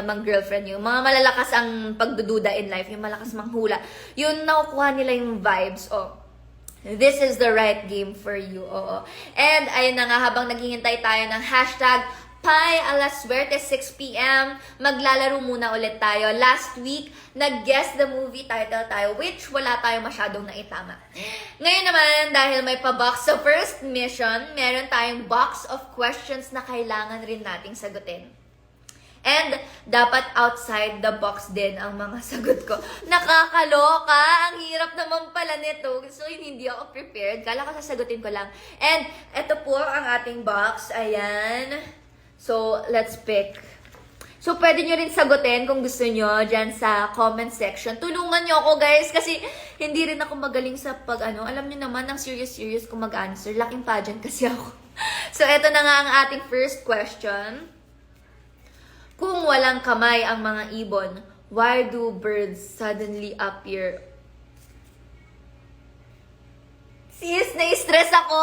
mga girlfriend yung mga malalakas ang pagdududa in life, yung malakas manghula, yun nakukuha nila yung vibes, this is the right game for you, And, ayun na nga, habang naghihintay tayo ng hashtag Pai Alas Suerte 6 p.m. Maglalaro muna ulit tayo. Last week, nag-guess the movie title tayo, which wala tayo masyadong naitama. Ngayon naman, dahil may pa-box sa first mission, meron tayong box of questions na kailangan rin nating sagutin. And, dapat outside the box din ang mga sagot ko. Nakakaloka! Ang hirap naman pala nito. So, hindi ako prepared. Kala ko sasagutin ko lang. And, ito po ang ating box. Ayan. So, let's pick. So, pwede nyo rin sagutin kung gusto nyo dyan sa comment section. Tulungan nyo ako, guys, kasi hindi rin ako magaling sa alam nyo naman, ang serious ko mag-answer. Laking pageant kasi ako. So, eto na nga ang ating first question. Kung walang kamay ang mga ibon, why do birds suddenly appear? Sis, na-stress ako!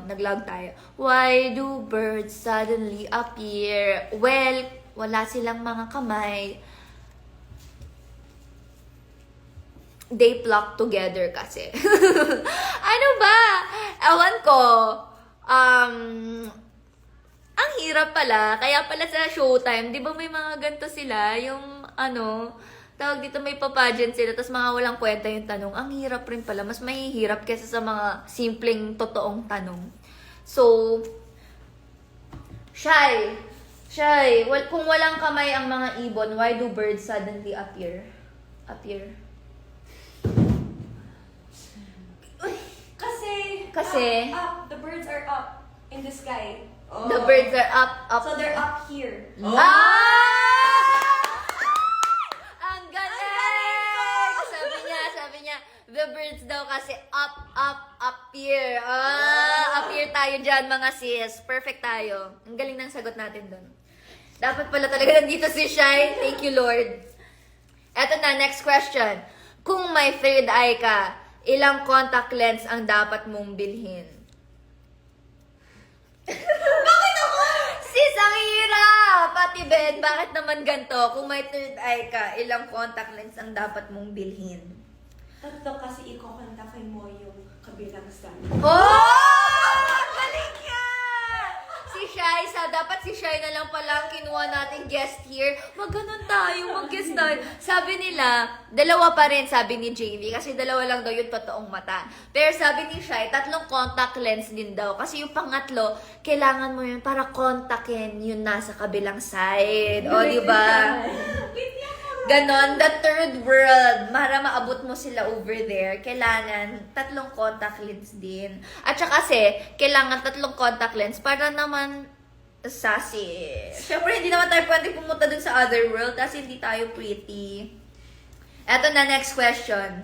Nag-log tayo. Why do birds suddenly appear? Well, wala silang mga kamay. They flock together kasi. Ano ba? Ewan ko. Ang hirap pala. Kaya pala sa Showtime, di ba may mga ganito sila? Yung tawag dito may papageant sila, tapos mga walang kwenta yung tanong. Ang hirap rin pala. Mas mahihirap kaysa sa mga simpleng, totoong tanong. So, Shy, kung walang kamay ang mga ibon, why do birds suddenly appear? Kasi up. The birds are up in the sky. the birds are up. So they're up here. Ang galing! Sabi niya, the birds daw kasi up here. Up here tayo dyan, mga sis. Perfect tayo. Ang galing ng sagot natin doon. Dapat pala talaga nandito si Shai. Thank you, Lord. Eto na, next question. Kung may third eye ka, ilang contact lens ang dapat mong bilhin? Bakit ako? Sis, ang hirap! Pati Ben, bakit naman ganito? Kung may third eye ka, ilang contact lens ang dapat mong bilhin? Tatlo kasi i-kontakin mo yung kabilang side. Galing ka! Dapat si Shai na lang pala ang kinuha natin guest here. Mag-ganon tayo, mag-guest tayo. Sabi nila, dalawa pa rin, sabi ni JV, kasi dalawa lang daw yung totoong mata. Pero sabi ni Shai, 3 contact lens din daw. Kasi yung pangatlo, kailangan mo yun para kontakin yung nasa kabilang side. O, di ba? Ganon, the third world, para maabot mo sila over there, kailangan 3 contact lens din. At saka kasi, kailangan 3 contact lens para naman sassy. Siyempre, hindi naman tayo pwede pumunta dun sa other world kasi hindi tayo pretty. Eto na, next question.